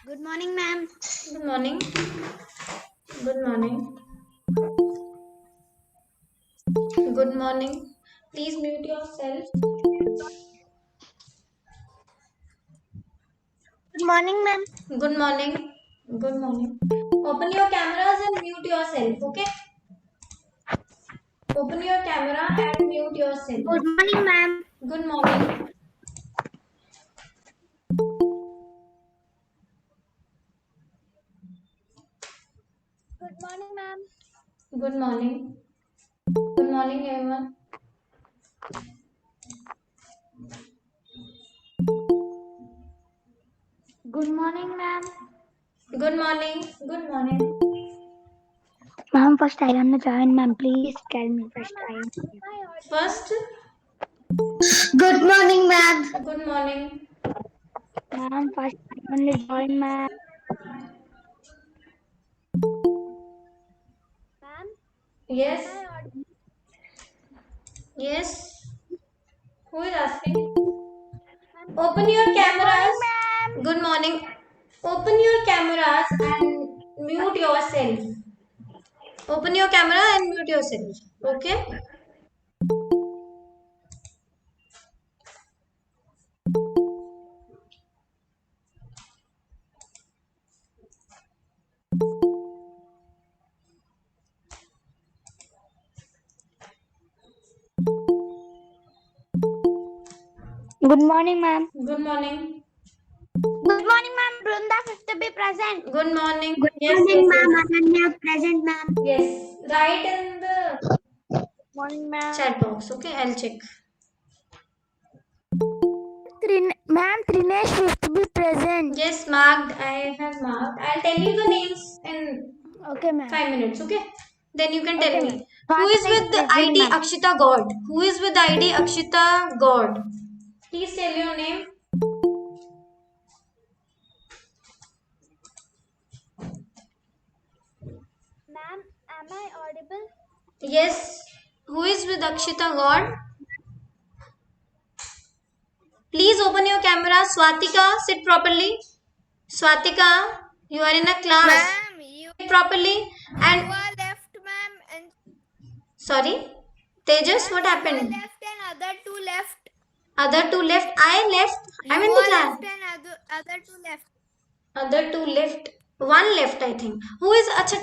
Good morning, ma'am. Good morning. Good morning. Good morning. Please mute yourself. Good morning, ma'am. Good morning. Good morning. Open your cameras and mute yourself, okay? Open your camera and mute yourself. Good morning, ma'am. Good morning. Good morning, ma'am. Good morning. Good morning, everyone. Good morning, ma'am. Good morning. Good morning. Ma'am, first I want to join, ma'am. Please tell me first I am. First, Good morning, ma'am. good morning. Ma'am, first I want to join, ma'am. Ma'am, Yes. am I audible? Yes. Who is asking? Ma'am, Open your good morning, cameras. ma'am. Good morning. Open your cameras and mute yourself. Open your camera and mute yourself. Okay? Good morning, ma'am. Good morning. Good morning, ma'am. Brunda, 5th be present. Good morning. Good Yes, morning, yes, ma'am. yes. Ananya, present, ma'am. Yes. Write in the Morning, ma'am. chat box. Okay, I'll check. Ma'am, Trinesh, 5th be present. Yes, marked. I have marked. I'll tell you the names in Okay, ma'am. 5 minutes. Okay. Then you can tell Okay, me. ma'am. Who is Swati is with the present, ID ma'am. Akshita God? Who is with the ID Akshita God? Please tell your name. Ma'am, am I audible? Yes. Who is with Akshita God? Please open your camera. Swatika, sit properly. Swatika, you are in a class. Ma'am, you Sit properly. And are left, ma'am, and sorry, Tejas, ma'am, what you are happened? left and other two left. Other two left. I left. I'm You in the are class. left and other two left. Other two left. One left, I think. Who is? Acha,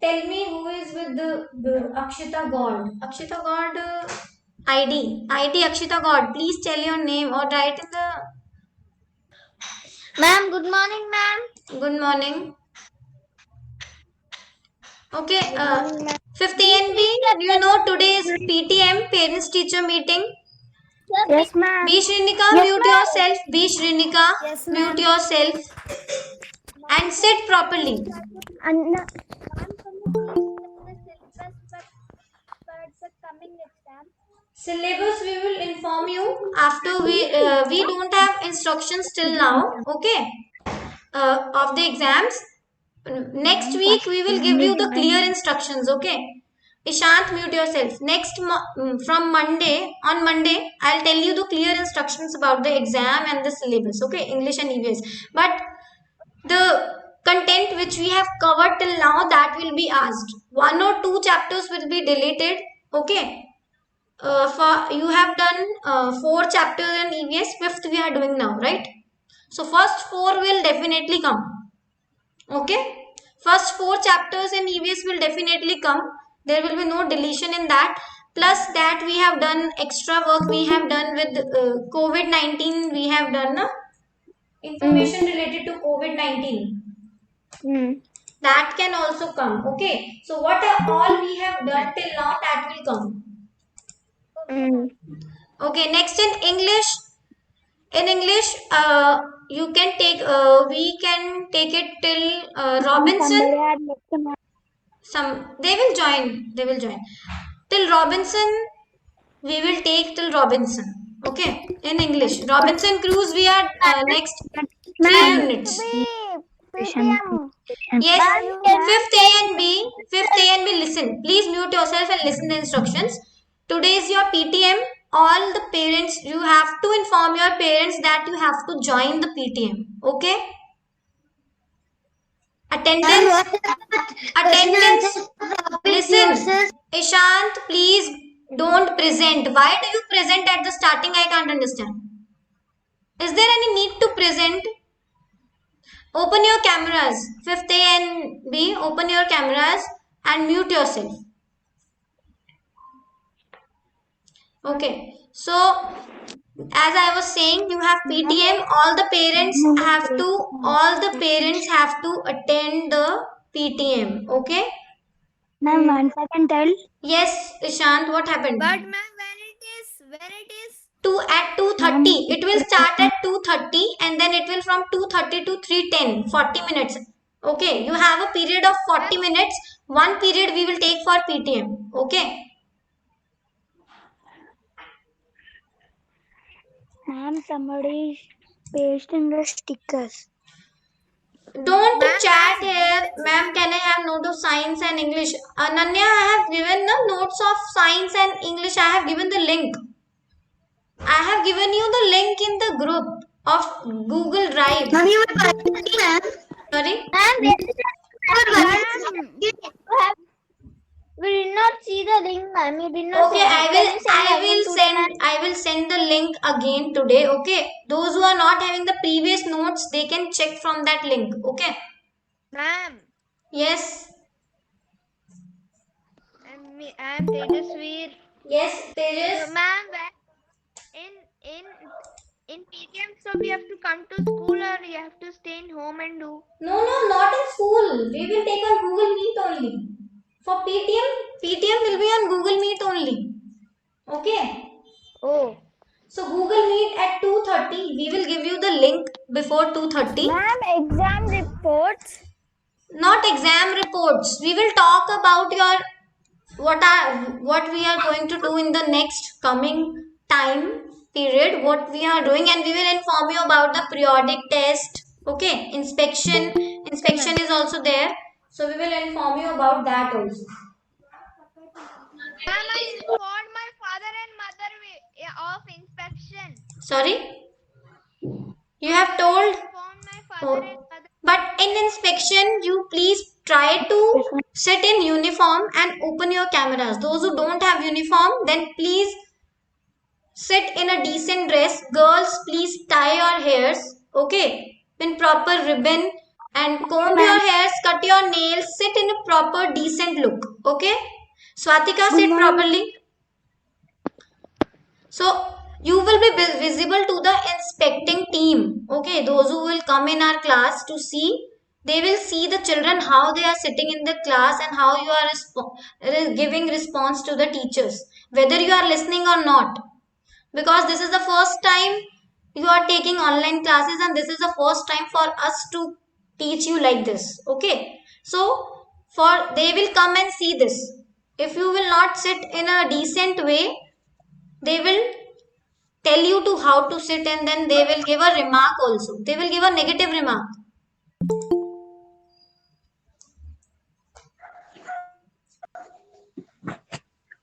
tell me who is with the Akshita God. Akshita God ID Akshita God. Please tell your name or write in the. Ma'am, good morning, ma'am. Good morning. Okay. Good morning, ma'am. 5th ANB. You know today is PTM, Parents Teacher Meeting. Yes, ma'am. B Shrinika, Yes, mute ma'am. yourself. B Shrinika, Yes, mute ma'am. yourself and Ma'am, sit properly. Anna, ma'am, can you please tell the syllabus for the coming exam? Syllabus we will inform you after we don't have instructions till now. Okay, of the exams. Next Ma'am, week first we I will want give to you the clear join. instructions. Okay. Ishant, mute yourself. From Monday, on Monday, I'll tell you the clear instructions about the exam and the syllabus. Okay, English and EVS. But the content which we have covered till now, that will be asked. One or two chapters will be deleted. Okay. For you have done four chapters in EVS, fifth we are doing now, right? So first four will definitely come. Okay. First four chapters in EVS will definitely come. There will be no deletion in that. Plus that we have done extra work we have done with COVID-19. We have done Mm. information related to COVID-19. Mm. That can also come. Okay. So what are all we have done till now, that will come. Okay, ma'am. Okay. Next in English. In English, you can take. We can take it till Ma'am, Robinson. somebody had left, ma'am. They will join. They will join. Till Robinson, we will take till Robinson. Okay, in English. Robinson Cruise, we are next 3 minutes. PTM. Yes, Ma'am, you have 5th A and B. 5th A and B, listen. Please mute yourself and listen the instructions. Today is your PTM. All the parents, you have to inform your parents that you have to join the PTM. Okay? Attendance. Attendance. Listen. Ishant, please don't present. Why do you present at the starting? I can't understand. Is there any need to present? Open your cameras. 5th A and B, open your cameras and mute yourself. Okay. So, as I was saying, you have PTM. All the parents have to attend the PTM. Okay. Ma'am, 1 second tell. Yes, Ishant, what happened? But ma'am, when it is At 2:30. It will start at 2:30 and then it will from 2:30 to 3:10. 40 minutes. Okay. You have a period of 40 minutes. One period we will take for PTM. Okay. Ma'am, somebody pasting the stickers. Don't Ma'am, chat here. Ma'am, can I have note of science and English? Ananya, I have given the notes of science and English. I have given the link. I have given you the link in the group of Google Drive. Ma'am, you were typing, ma'am. Sorry? Ma'am, ma'am, we did not see the link, ma'am. You did not Okay, I will send the link again today. Okay, those who are not having the previous notes, they can check from that link. Okay. ma'am, Yes. I'm Tejasveer. Yes, Tejas. Ma'am, in PTM, so we have to come to school or we have to stay in home and do. No, not in school. We will take on Google Meet only. For PTM will be on Google Meet only. Okay. Oh. So Google Meet at 2:30. We will give you the link before 2:30. Ma'am, exam reports. Not exam reports. We will talk about your what we are going to do in the next coming time period, what we are doing, and we will inform you about the periodic test. Okay, inspection is also there, so we will inform you about that also. Ma'am, I informed my father and mother of inspection. Sorry, you have told. Informed my father and mother. But in inspection, you please try to sit in uniform and open your cameras. Those who don't have uniform, then please sit in a decent dress. Girls, please tie your hairs. Okay, in proper ribbon and comb your hairs, cut your nails, sit in a proper decent look. Okay, Swatika, sit properly. So you will be visible to the inspecting team. Okay, those who will come in our class to see, they will see the children how they are sitting in the class and how you are giving response to the teachers, whether you are listening or not. Because this is the first time you are taking online classes and this is the first time for us to teach you like this. Okay, so they will come and see this. If you will not sit in a decent way, they will tell you to how to sit and then they will give a remark also. They will give a negative remark.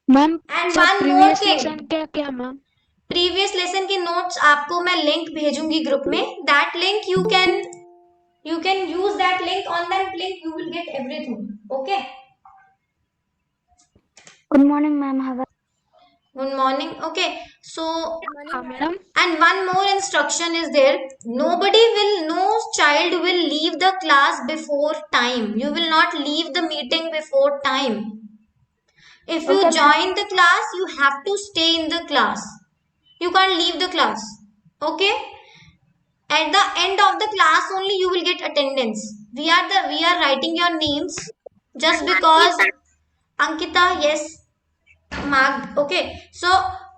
Ma'am And one more thing. क्या ma'am Previous lesson की notes आपको मैं link भेजूंगी group में. That link you can use that link. On that link you will get everything. Okay. Good morning, ma'am. How are Good morning. Okay. So madam and one more instruction is there. No child will leave the class before time. You will not leave the meeting before time. If you join the class, you have to stay in the class. You can't leave the class. Okay? At the end of the class only you will get attendance. We are writing your names just because Ankita, yes, marked. Okay. So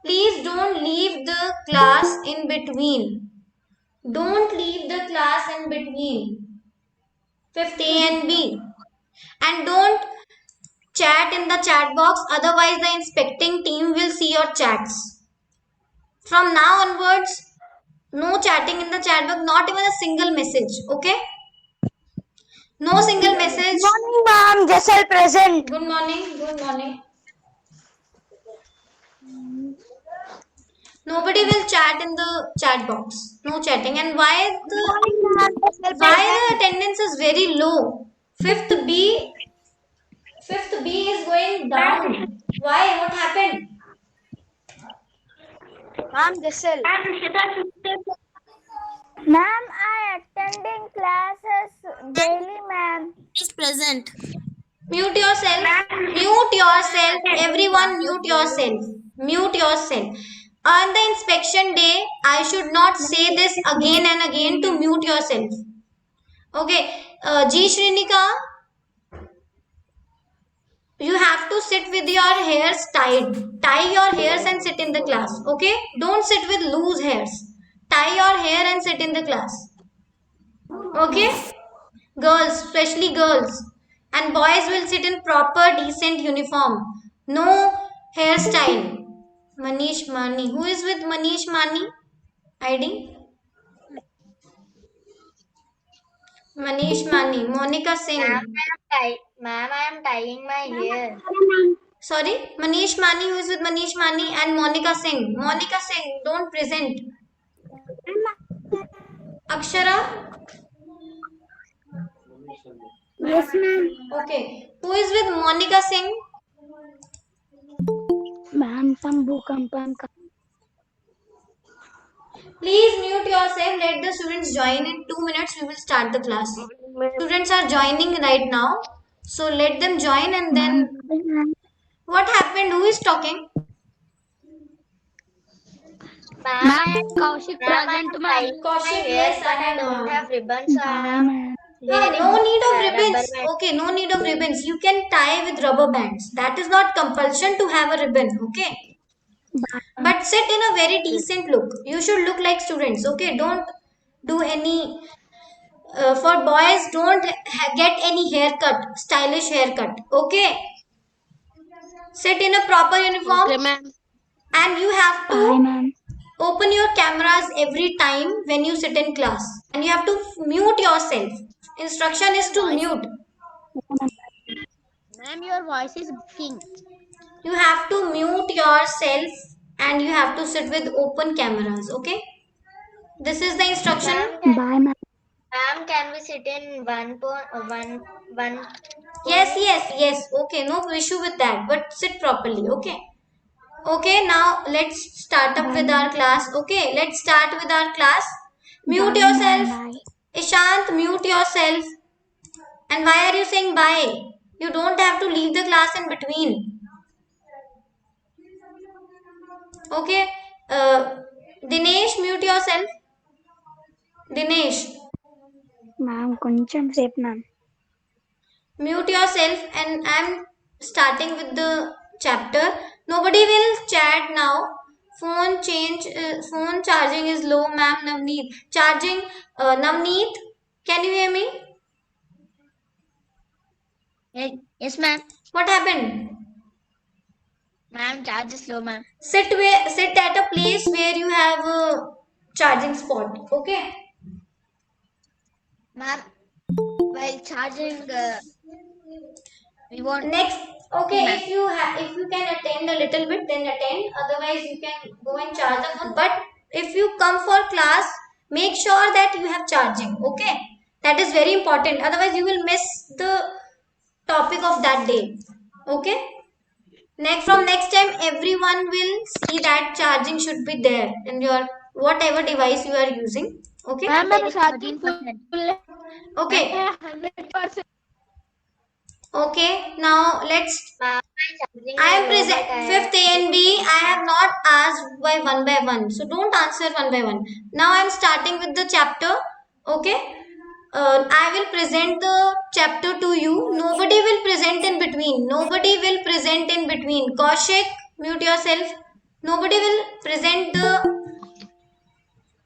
please don't leave the class in between. Don't leave the class in between. 5th A and B. And don't chat in the chat box, otherwise the inspecting team will see your chats. From now onwards, no chatting in the chat box, not even a single message, okay? No single message. Morning, ma'am. Jessel present. Good morning, good morning. Nobody will chat in the chat box. No chatting. And why the attendance is very low? Fifth B is going down. Why? What happened? Ma'am, Jessel. Ma'am, I attending classes daily, ma'am. Is present. Mute yourself. Mute yourself. Everyone mute yourself. Mute yourself. On the inspection day, I should not say this again and again to mute yourself. Okay. G Shrinika, you have to sit with your hairs tied. Tie your hairs and sit in the class. Okay. Don't sit with loose hairs. Tie your hair and sit in the class. Okay. Girls, especially girls. And boys will sit in proper decent uniform. No hairstyle. Manish Mani. Who is with Manish Mani? ID? Manish Mani. Monica Singh. Ma'am, I am tying my hair. Sorry? Manish Mani. Who is with Manish Mani and Monica Singh? Monica Singh, don't present. Akshara? Yes, ma'am. Okay. Who is with Monica Singh? Ma'am, some bhukampam. Please mute yourself. Let the students join. In 2 minutes, we will start the class. Students are joining right now. So let them join and then... What happened? Who is talking? Ma'am, Kaushik present, ma'am. Kaushik, yes, I don't am. have ribbons, so I am wearing No need of ribbons. rubber band. Okay, no need of ribbons. You can tie with rubber bands. That is not compulsion to have a ribbon. Okay. But sit in a very decent look. You should look like students. Okay. Don't do any... for boys, don't get any haircut. Stylish haircut. Okay. Sit in a proper uniform. Okay, ma'am. And you have to... Bye, ma'am. Open your cameras every time when you sit in class. And you have to mute yourself. Instruction is to mute. Ma'am, your voice is breaking. You have to mute yourself and you have to sit with open cameras. Okay? This is the instruction. Bye, ma'am. Ma'am, can we sit in one? Yes. Okay, no issue with that. But sit properly. Okay? Okay, now let's start up with our class. Okay, let's start with our class. Mute yourself. Bye. Ishant, mute yourself. And why are you saying bye? You don't have to leave the class in between. Okay. Dinesh, mute yourself. Dinesh, Ma'am, koncham safe, ma'am. mute yourself and I'm starting with the chapter. Nobody will chat now. Phone charging is low, ma'am. Navneet. Charging, Navneet, can you hear me? Yes, ma'am. What happened? Ma'am, charge is low, ma'am. Sit at a place where you have a charging spot. Okay. Ma'am, while charging, we want... Next, okay, if you can attend a little bit, then attend. Otherwise, you can go and charge the phone. But if you come for class, make sure that you have charging. Okay, that is very important. Otherwise, you will miss the topic of that day. Okay. From next time, everyone will see that charging should be there in your whatever device you are using. Okay. Ma'am, I'm charging full. Okay. 100%. Okay. Now let's. Ma'am, I am present. Fifth A and B. I have not asked by one. So don't answer one by one. Now I am starting with the chapter. Okay. I will present the chapter to you. Nobody will present in between. Kaushik, mute yourself. Nobody will present the...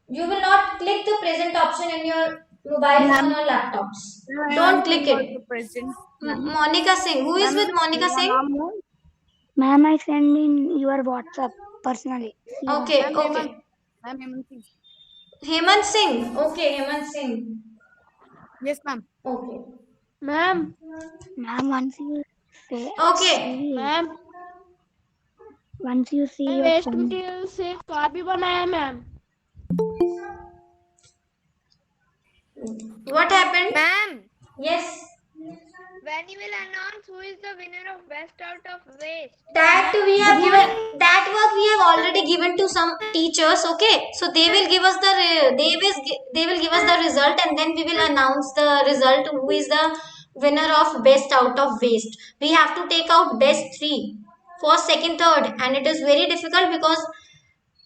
You will not click the present option in your mobile phone or laptops. Don't click it. Present. Monica Singh. Who is with Monica Singh? Ma'am, I send in your WhatsApp personally. See, ma'am. Okay, Ma'am, okay. Ma'am, Hemant Singh. Hemant Singh. Okay, Hemant Singh. Yes, ma'am. Okay. Ma'am, Ma'am, once you say, Okay. ma'am, once you see your waste phone, material से car भी बनाया ma'am. What happened? Ma'am, Yes. when you will announce who is the winner of best out of waste? That we have given, that work we have already given to some teachers. Okay, so they will give us the they will give us the result, and then we will announce the result who is the winner of best out of waste. We have to take out best three, first, second, third, and it is very difficult because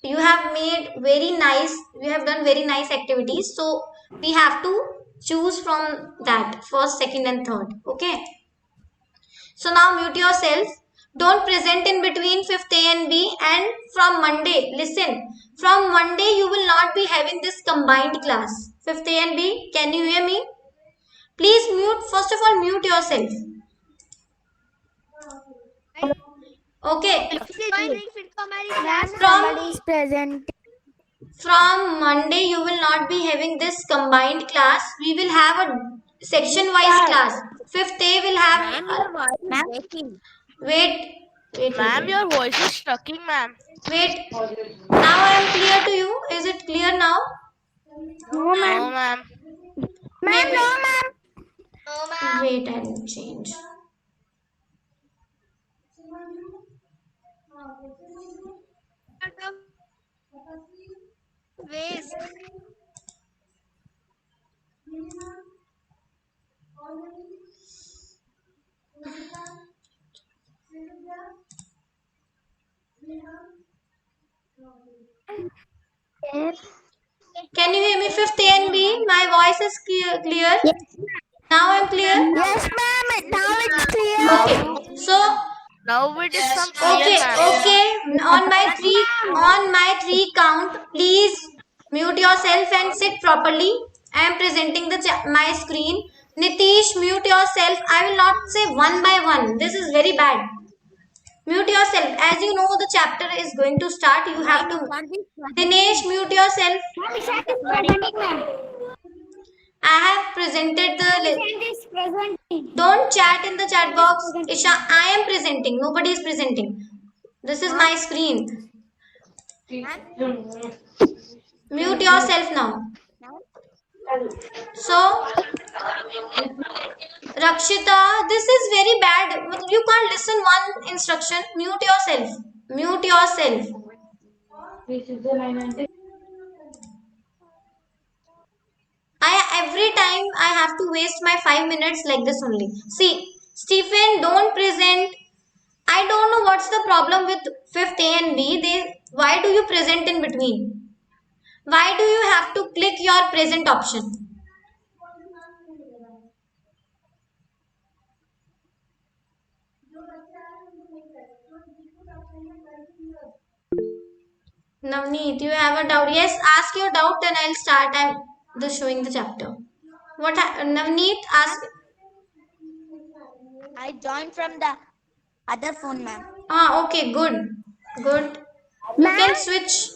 you have made very nice, you have done very nice activities, so we have to choose from that first, second, and third. Okay, so now mute yourself. Don't present in between 5th A and B. And from Monday, listen, from Monday you will not be having this combined class. 5th A and B, can you hear me? Please mute, first of all mute yourself. Okay, कोई नहीं फिर तो हमारी class from present. from Monday you will not be having this combined class. We will have a section wise class. 5th A will have wait, Ma'am, your voice is shocking, ma'am. wait. Now I am clear to you. Is it clear now? No, ma'am. No, ma'am. Maybe. no ma'am. Wait, I will change. Out of waste. Can you hear me? 5th A and B. My voice is clear. Now I am clear. Yes, ma'am. Now it's clear. Okay. So Now it is some okay, clear, ma'am. okay. On my three count, please mute yourself and sit properly. I am presenting the my screen. Nitish, mute yourself. I will not say one by one. This is very bad. Mute yourself. As you know, the chapter is going to start. You have to. Dinesh, mute yourself. I have presented the. Don't chat in the chat box. Isha, I am presenting. Nobody is presenting. This is my screen. Mute yourself now. So, Rakshita, this is very bad. You can't listen one instruction. Mute yourself. Mute yourself. Every time I have to waste my 5 minutes like this only. See, Stephen, don't present. I don't know what's the problem with 5th A and B. Why do you present in between? Why do you have to click your present option? Navneet, you have a doubt? Yes, ask your doubt, then I'll start. I'm just showing the chapter. What, Navneet, ask. I joined from the other phone, ma'am. Okay, good. Good. You can switch.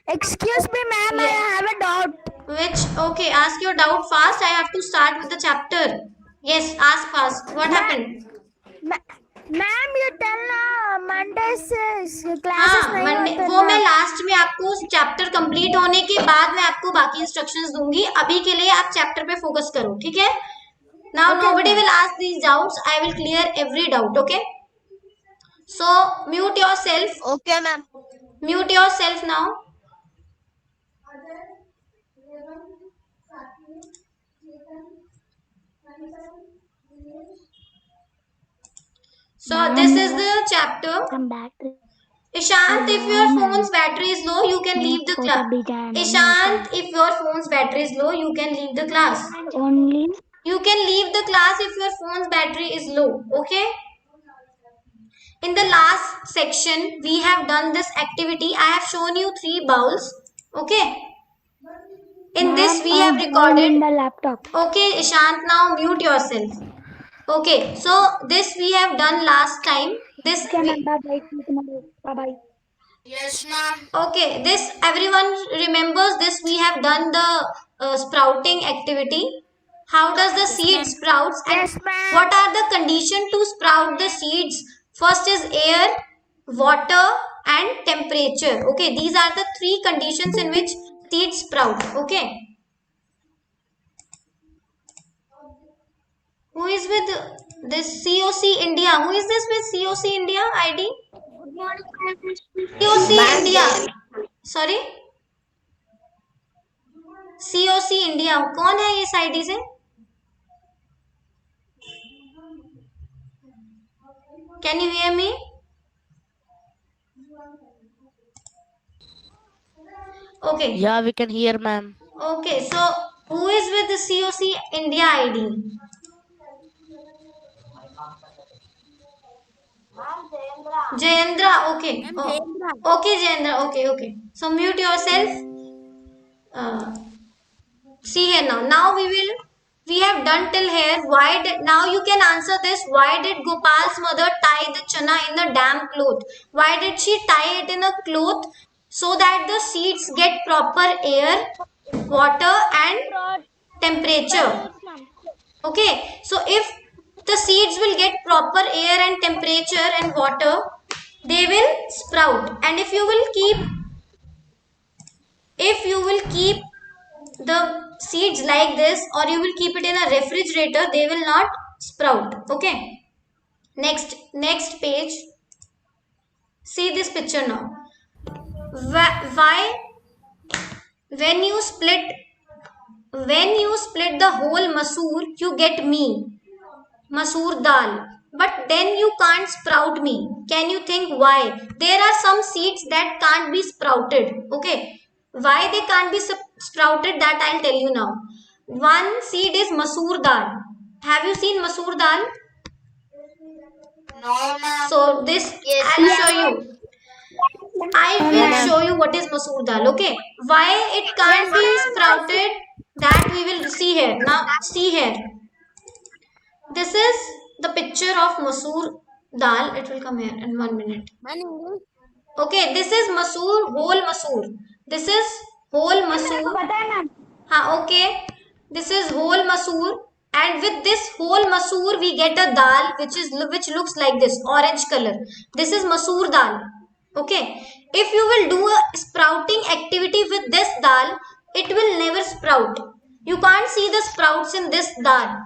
Excuse me, ma'am. I have a doubt. Which? Okay, ask your doubt fast. I have to start with the chapter. Yes, ask fast. What happened? Ma'am, you tell Monday's classes हाँ, नहीं Monday होते वो मैं ना. Last में आपको chapter complete होने के बाद मैं आपको बाकी इंस्ट्रक्शंस दूंगी. अभी के लिए आप चैप्टर पे फोकस करो, ठीक है? Now nobody will ask these doubts. I will clear every doubt. Okay? So mute yourself. Okay, ma'am. Mute yourself now. So this is the chapter. Come back. Ishant, if your phone's battery is low, you can leave the class. Ishant, if your phone's battery is low, you can leave the class. Only. You can leave the class if your phone's battery is low. Okay? In the last section, we have done this activity. I have shown you 3 bowls. Okay? In this Ma'am, we have I'm recorded. in the laptop. Okay, Ishant, now mute yourself. Okay, so this we have done last time. This Okay, ma'am. Bye-bye. See you tomorrow. Bye-bye. okay, this everyone remembers this. We have done the sprouting activity. How does the seed sprouts and Yes, ma'am. what are the condition to sprout the seeds? First is air, water and temperature. Okay, these are the three conditions in which seeds sprout. Okay. Who is with this COC India? Who is this with COC India ID? COC India. Sorry? COC India. कौन है इस ID से? Can you hear me? Okay. Yeah, we can hear, ma'am. Okay. So who is with the COC India ID? Jayendra. Okay. Oh. Okay, Jayendra. Okay. Okay. So mute yourself. See here now. Now we have done till here. Why did now you can answer this? Why did Gopal's mother tie the chana in the damp cloth? Why did she tie it in a cloth so that the seeds get proper air, water and temperature? Okay. So if the seeds will get proper air and temperature and water, they will sprout. And if you will keep the seeds like this or you will keep it in a refrigerator, they will not sprout. Okay, next page. See this picture now. Why when you split the whole masoor you get masoor dal, but then you can't sprout me? Can you think why? There are some seeds that can't be sprouted. Okay, why they can't be sprouted, that I'll tell you now. One seed is masoor dal. Have you seen masoor dal? No, ma'am. So this I'll show you. I will show you what is masoor dal. Okay, why it can't be sprouted, that we will see here. Now see here. This is the picture of masoor dal. It will come here in 1 minute. Okay, this is masoor, whole masoor. This is whole masoor. Okay. This is whole masoor, and with this whole masoor we get a dal which looks like this, orange color. This is masoor dal. Okay. If you will do a sprouting activity with this dal, it will never sprout. You can't see the sprouts in this dal.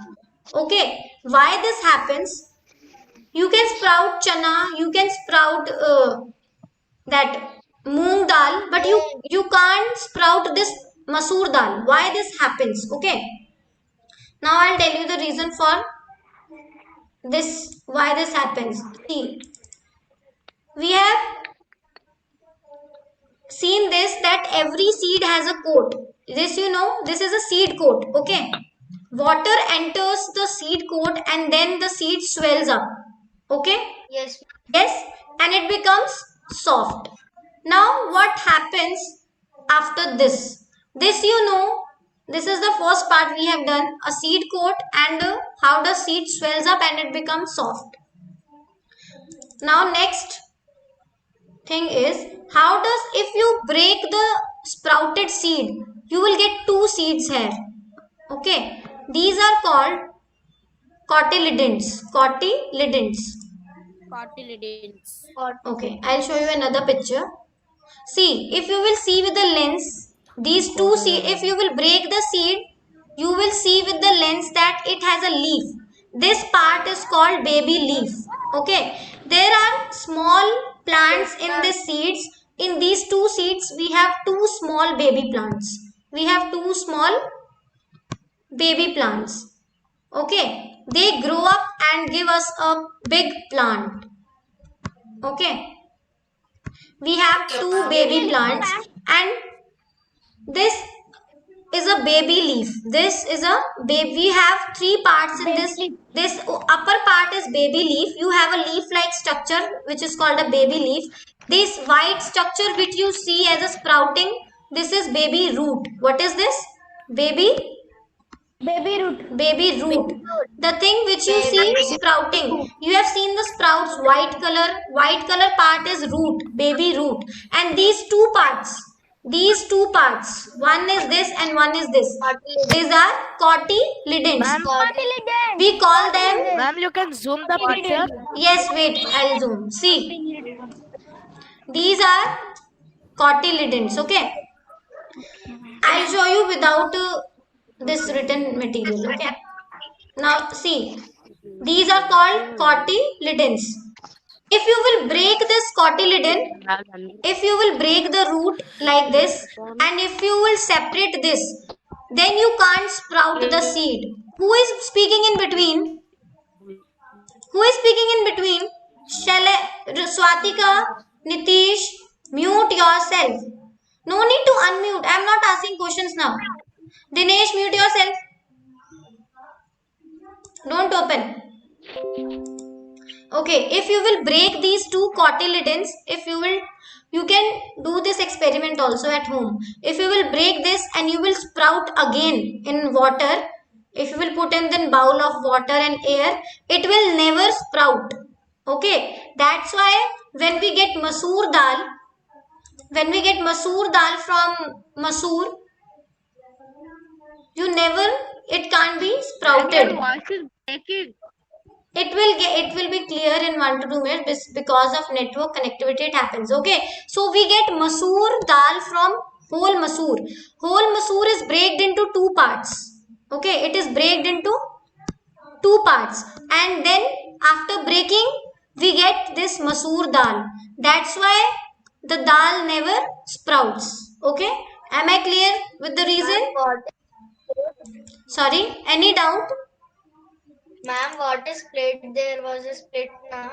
Okay. Why this happens? You can sprout chana, you can sprout that moong dal, but you can't sprout this masoor dal. Why this happens? Okay, now I'll tell you the reason for this, why this happens. See, we have seen this, that every seed has a coat. This you know, this is a seed coat. Okay, water enters the seed coat and then the seed swells up. Okay, Yes. and it becomes soft. Now what happens after this? This you know, this is the first part we have done, a seed coat and how the seed swells up and it becomes soft. Now next thing is, how does, if you break the sprouted seed, you will get two seeds here. Okay, these are called cotyledons. Okay, I'll show you another picture. See, if you will see with the lens, these two seed, if you will break the seed, you will see with the lens that it has a leaf. This part is called baby leaf. Okay, there are small plants in these seeds. In these two seeds, we have two small baby plants. Okay, they grow up and give us a big plant. Okay, we have two baby plants and this is a baby leaf. This is a baby. We have three parts in this. This upper part is baby leaf. You have a leaf-like structure which is called a baby leaf. This white structure which you see as a sprouting, this is baby root. What is this? Baby Baby root. baby root, the thing which you see sprouting. You have seen the sprouts, white color part is root, baby root, and these two parts, one is this and one is this, these are cotyledons. Ma'am, We call them, ma'am, you can zoom the picture. yes, wait, I'll zoom. See, these are cotyledons. Okay, I'll show you without this written material. Okay, now see, these are called cotyledons. If you will break this cotyledon, if you will break the root like this, and if you will separate this, then you can't sprout the seed. Who is speaking in between? Who is speaking in between? Swatika, Nitish, mute yourself. No need to unmute. I am not asking questions now. Dinesh, mute yourself. Don't open. Okay, if you will break these two cotyledons, you can do this experiment also at home. If you will break this and you will sprout again in water, if you will put in the bowl of water and air, it will never sprout. Okay, that's why when we get masoor dal from masoor, it can't be sprouted. Voice is breaking. It will be clear in 1 to 2 minutes because of network connectivity it happens. Okay, so we get masoor dal from whole masoor. Whole masoor is breaked into two parts. Okay, it is breaked into two parts, and then after breaking we get this masoor dal. That's why the dal never sprouts. Okay, am I clear with the reason? Sorry, any doubt? Ma'am, what is split? There was a split now.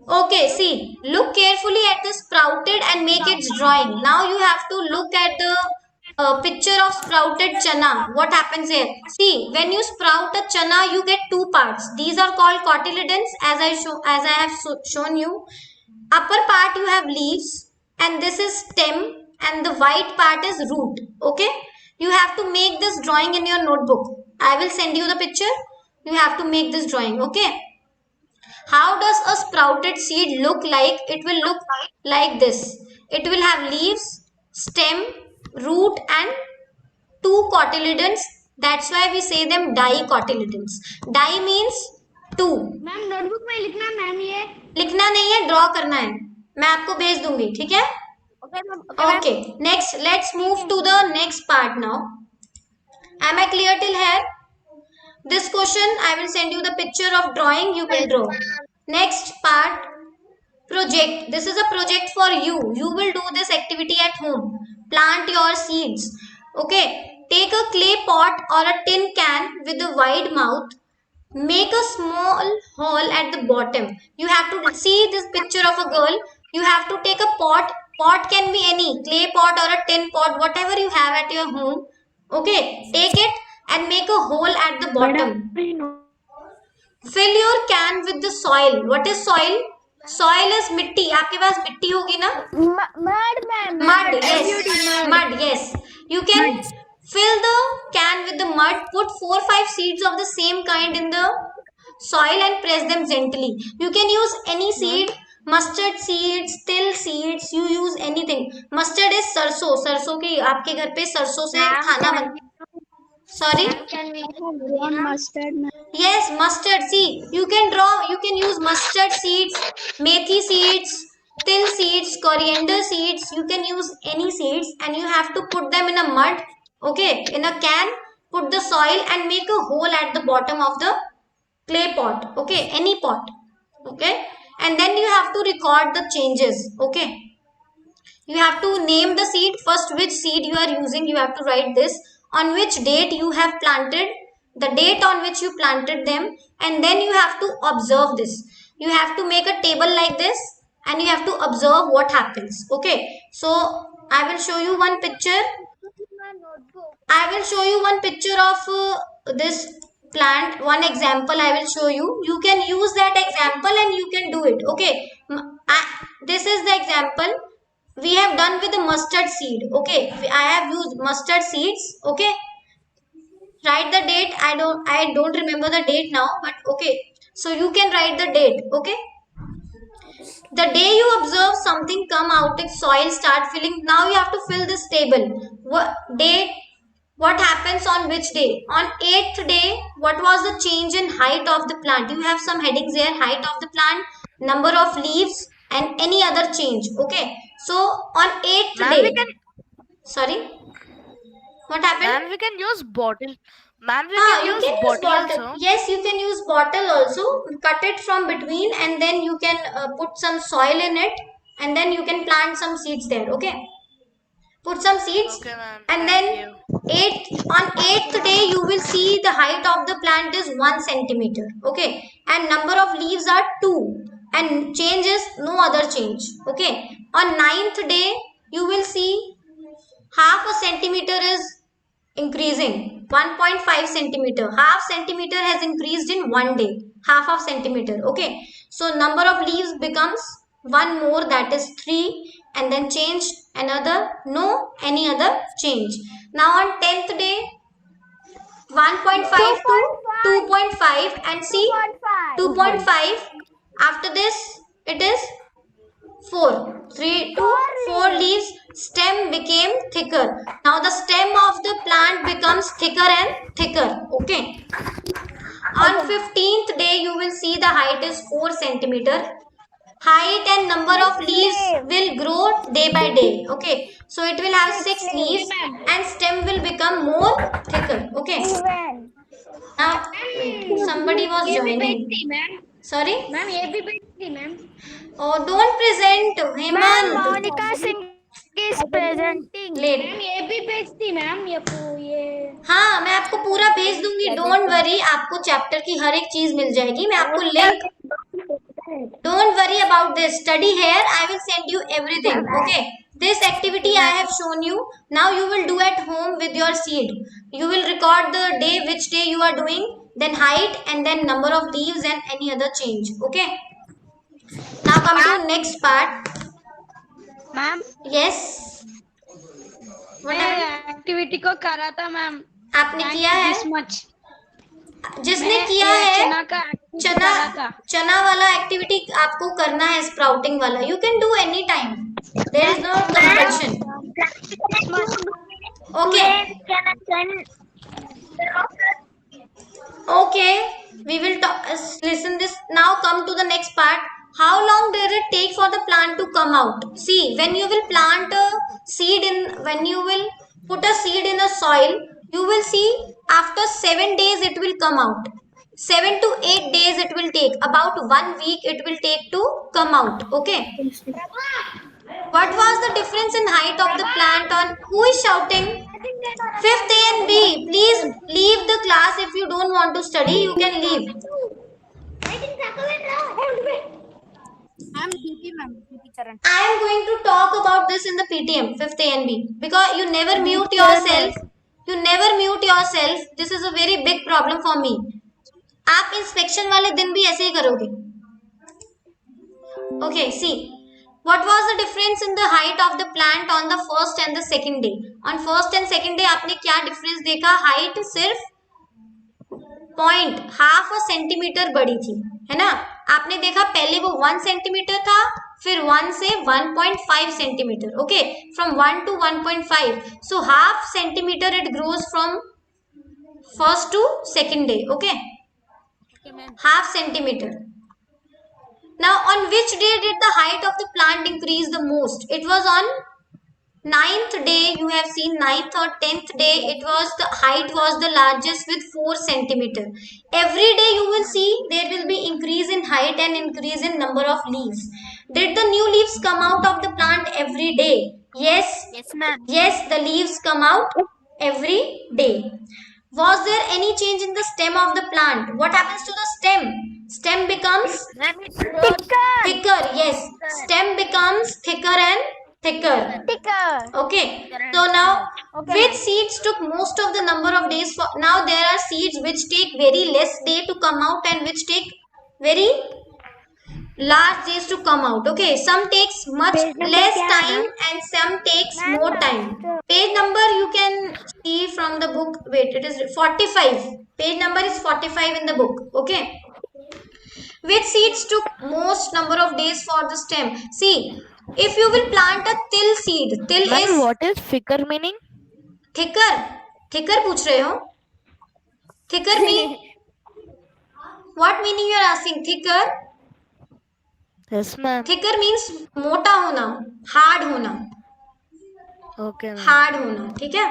Okay, see, look carefully at the sprouted and make its drawing. Now you have to look at the picture of sprouted chana. What happens here? See, when you sprout a chana, you get two parts. These are called cotyledons, as I have shown you. Upper part you have leaves, and this is stem, and the white part is root. Okay, you have to make this drawing in your notebook. I will send you the picture. You have to make this drawing. Okay. How does a sprouted seed look like? It will look like this. It will have leaves, stem, root and two cotyledons. That's why we say them dicotyledons. Di means two. Ma'am notebook में लिखना ma'am ये लिखना नहीं है, draw करना है. मैं आपको भेज दूंगी, ठीक है? Okay. Next, let's move to the next part now. Am I clear till here? This question, I will send you the picture of drawing. You can draw. Next part, project. This is a project for you. You will do this activity at home. Plant your seeds. Okay. Take a clay pot or a tin can with a wide mouth. Make a small hole at the bottom. You have to see this picture of a girl. You have to take a pot. Pot can be any clay pot or a tin pot, whatever you have at your home. Okay. Take it and make a hole at the bottom. Fill your can with the soil. What is soil? Soil is मिट्टी. आपके पास मिट्टी होगी ना? mud ma'am Mud, yes. Mud, yes. You can fill the can with the mud. Put 4 or 5 seeds of the same kind in the soil and press them gently. You can use any seed. Mustard seeds, till seeds. You use anything. Mustard is सरसों. सरसों की आपके घर पे सरसों से खाना बन. Sorry. can we mustard ma'am. Yes, mustard. See, you can draw. You can use mustard seeds, methi seeds, till seeds, coriander seeds. You can use any seeds, and you have to put them in a mud. Okay, in a can. Put the soil and make a hole at the bottom of the clay pot. Okay, any pot. Okay, and then you have to record the changes. Okay, you have to name the seed first. Which seed you are using? You have to write this. On which date you have planted, the date on which you planted them, and then you have to observe this. You have to make a table like this and you have to observe what happens. Okay, so I will show you one picture. I will show you one picture of this plant. One example I will show you. You can use that example and you can do it. Okay, this is the example. we have done with the mustard seed. Okay, I have used mustard seeds. Okay, write the date. I don't remember the date now, but okay, so you can write the date. Okay, the day you observe something come out of soil, start filling. Now you have to fill this table. What date? What happens on which day? On 8th day, what was the change in height of the plant? You have some headings here: height of the plant, number of leaves, and any other change. Okay, so on 8th Ma'am, day, we can, sorry, what happened? ma'am, we can use bottle. Ma'am, we Ah, can you use can use bottle bottle. also. Yes, you can use bottle also. Cut it from between, and then you can put some soil in it, and then you can plant some seeds there. Okay, put some seeds, Okay, ma'am. and Thank then you. on 8th day you will see the height of the plant is 1 centimeter. Okay, and number of leaves are 2, and change is no other change. Okay, on 9th day you will see half a centimeter is increasing, 1.5 centimeter. Half centimeter has increased in one day, half of centimeter. Okay, so number of leaves becomes one more, that is 3, and then change another, no any other change. Now on 10th day 1.5 to 2.5, and see 2.5, after this it is 4, 3 to 4 leaves, stem became thicker. Now the stem of the plant becomes thicker and thicker. Okay, on 15th day you will see the height is 4 centimeter. Height and number of leaves will grow day by day. Okay, so it will have 6 leaves and stem will become more thicker. Okay, now somebody was joining. Sorry, ma'am ये भी बेचती ma'am oh don't present Hemant. Monica Singh is presenting. Late. Ma'am ये भी बेचती ma'am ये हाँ, मैं आपको पूरा भेज दूंगी, डोंट वरी, आपको चैप्टर की हर एक चीज मिल जाएगी, मैं आपको link, don't worry about this, study hair, I will send you everything. Okay, this activity I have shown you, now you will do at home with your seed. You will record the day, which day you are doing, then height, and then number of leaves and any other change. Okay, now come to next part. Ma'am Yes, what happened? Activity को करा था ma'am. आपने किया है? Much जिसने किया है का चना वाला एक्टिविटी आपको करना है, स्प्राउटिंग वाला, you can do any time, there is no compulsion. Okay okay, we will listen this. Now come to the next part. How long does it take for the plant to come out? See, when you will plant a seed in, when you will put a seed in a soil, you will see after 7 days it will come out. 7 to 8 days it will take. About 1 week it will take to come out. Okay. What was the difference in height of the plant on? Who is shouting? 5th A and B. Please leave the class if you don't want to study. You can leave. I am going to talk about this in the PTM, 5th A and B, because you never mute yourself. You never mute yourself. This is a very big problem for me. आप inspection वाले दिन भी ऐसे ही करोगे. Okay, see. What was the difference in the height of the plant on the first and the second day? On first and second day आपने क्या difference देखा? Height सिर्फ half a centimeter बड़ी थी, है ना? आपने देखा पहले वो 1 सेंटीमीटर था, फिर 1 से 1.5 centimetre. Okay, from 1 to 1.5. So half centimeter it grows from first to second day. Okay, half centimeter. Now on which day did the height of the plant increase the most? It was on 9th day. You have seen 9th or 10th day, it was the height was the largest with 4 centimeter. Every day you will see there will be increase in height and increase in number of leaves. Did the new leaves come out of the plant every day? Yes. Yes, ma'am. Yes, the leaves come out every day. Was there any change in the stem of the plant? What happens to the stem? Stem becomes thicker. Yes, stem becomes thicker and thicker. Okay, so now which seeds took most of the number of days for? Now there are seeds which take very less day to come out and which take very large days to come out. Okay, some takes much Page number less क्या है, time ma'am? and some takes more time. Page number you can see from the book. Wait, it is 45. Page number is 45 in the book. Okay. Which seeds took most number of days for the stem? See, if you will plant a till seed, till Ma'am, is what is thicker meaning? thicker. Thicker पूछ रहे हो? Thicker mean what meaning you are asking? Thicker? Yes, ma'am. Thicker means मोटा होना, hard होना, Okay, ma'am. hard होना, ठीक है?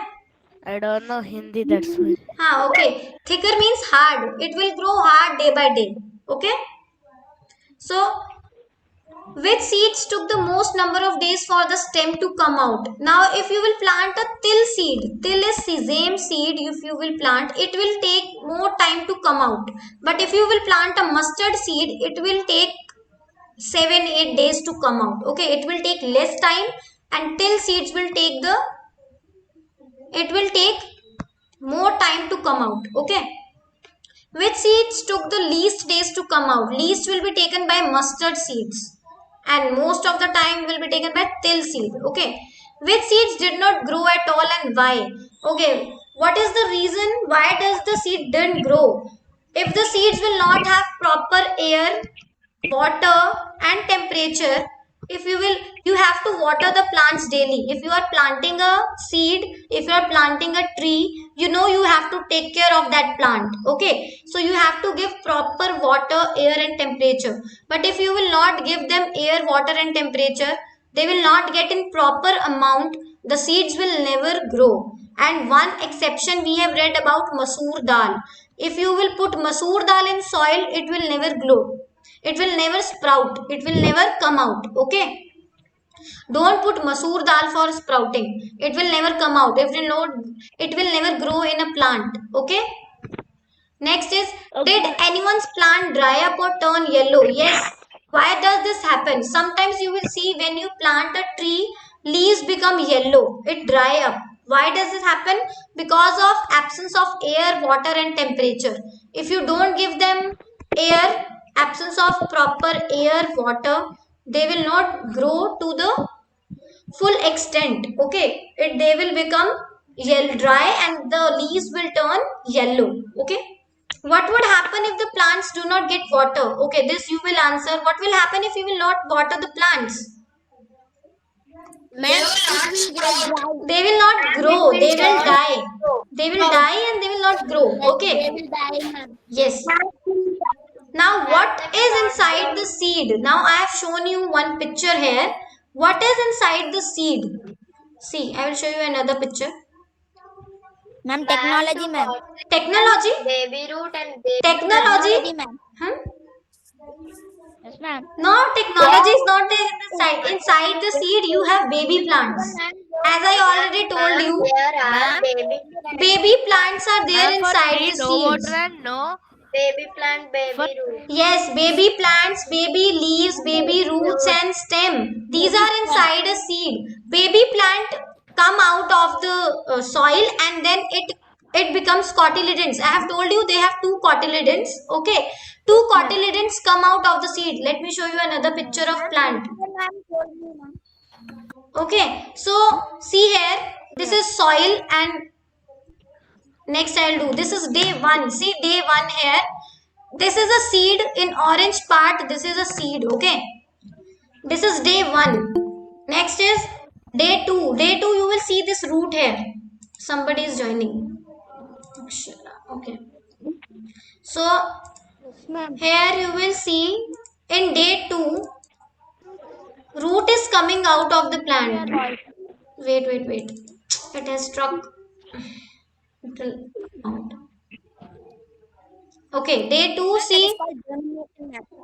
I don't know Hindi, that's why. हाँ, okay. Thicker means hard. It will grow hard day by day. Okay? So, which seeds took the most number of days for the stem to come out? Now, if you will plant a till seed, till is sesame seed, if you will plant, it will take more time to come out. But if you will plant a mustard seed, it will take 7-8 days to come out. Okay, it will take less time, and till seeds will take more time to come out. Okay. Which seeds took the least days to come out? Least will be taken by mustard seeds, and most of the time will be taken by till seed. Okay. Which seeds did not grow at all and why? Okay. What is the reason why does the seed didn't grow? If the seeds will not have proper air, water and temperature, if you have to water the plants daily. If you are planting a seed, if you are planting a tree, you know you have to take care of that plant. Okay, so you have to give proper water, air and temperature. But if you will not give them air, water and temperature, they will not get in proper amount, the seeds will never grow. And one exception we have read about masoor dal. If you will put masoor dal in soil, it will never grow. It will never sprout. It will never come out. Okay. Don't put masoor dal for sprouting. It will never come out. It will never grow in a plant. Okay. Next is, did anyone's plant dry up or turn yellow? Yes. Why does this happen? Sometimes you will see when you plant a tree, leaves become yellow. It dry up. Why does this happen? Because of absence of air, water and temperature. If you don't give them air, absence of proper air, water, they will not grow to the full extent. Okay, they will become dry and the leaves will turn yellow. Okay, what would happen if the plants do not get water? Okay, this you will answer. What will happen if you will not water the plants? They will not grow. They will die. They will die and they will not grow. Okay. Yes. Now, what is inside the seed? Now, I have shown you one picture here. What is inside the seed? See, I will show you another picture. Ma'am, technology, ma'am. Technology? Baby root and baby Technology? ma'am. Hmm? Yes, ma'am. No, technology is not there in the side. Inside the seed, you have baby plants. As I already told you, There are baby plants are there Ma'am, for inside tree, the no seeds. water and no. baby plant, baby For- root. Yes, baby plants, baby leaves, baby roots and stem. These are inside a seed. Baby plant come out of the soil and then it becomes cotyledons. I have told you they have two cotyledons. Okay, two cotyledons come out of the seed. Let me show you another picture of plant. Okay, so see here, this is soil and next I'll do. This is day 1. See day 1 here. This is a seed in orange part. This is a seed. Okay. This is day 1. Next is day 2. Day 2 you will see this root here. Somebody is joining. Okay. So here you will see in day 2 root is coming out of the plant. Wait. It has struck. Okay, day 2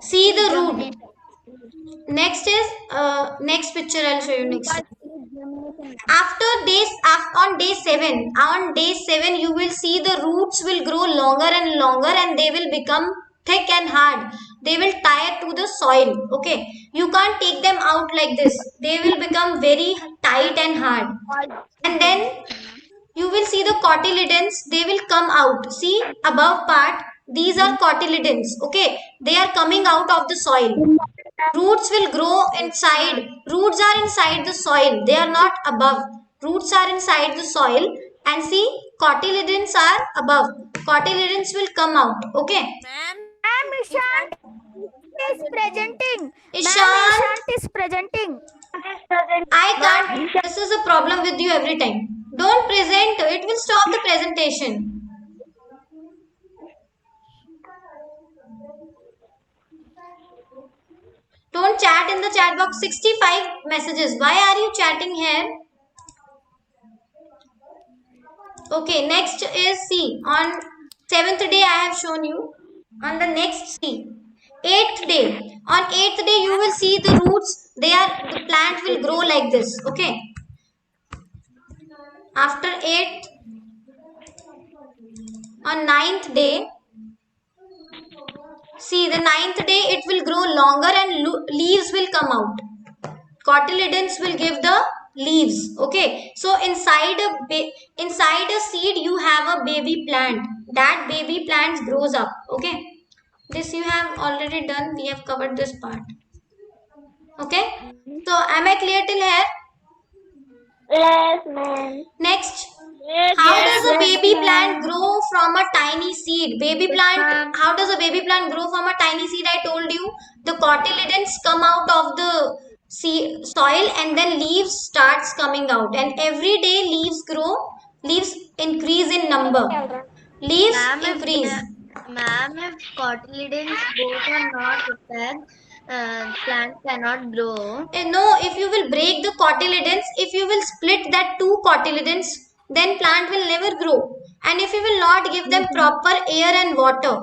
see the root. Next is next picture I'll show you next. On day 7 you will see the roots will grow longer and longer and they will become thick and hard. They will tie to the soil. Okay, you can't take them out like this. They will become very tight and hard. And then you will see the cotyledons. They will come out. See above part. These are cotyledons. Okay, they are coming out of the soil. Roots will grow inside. Roots are inside the soil. They are not above. Roots are inside the soil. And see, cotyledons are above. Cotyledons will come out. Okay. Ma'am, Ishant is presenting. Ishant, is presenting. I can't. This is a problem with you every time. Don't present. It will stop the presentation. Don't chat in the chat box. 65 messages. Why are you chatting here? Okay, next is C. On 7th day I have shown you. On the next C. 8th day. On 8th day you will see the roots. The plant will grow like this. Okay. After 8th, on 9th day, see the 9th day it will grow longer and leaves will come out. Cotyledons will give the leaves. Okay, so inside a seed you have a baby plant. That baby plant grows up. Okay, this you have already done. We have covered this part. Okay, so am I clear till here? Yes, ma'am. Next, how does a baby plant grow from a tiny seed? Baby plant, how does a baby plant grow from a tiny seed? I told you the cotyledons come out of the soil and then leaves starts coming out, and every day leaves grow, leaves increase in number. Leaves increase. Ma'am, if cotyledons both are not attacked, plant cannot grow. No, if you will break the cotyledons, if you will split that two cotyledons, then plant will never grow. And if you will not give them proper air and water,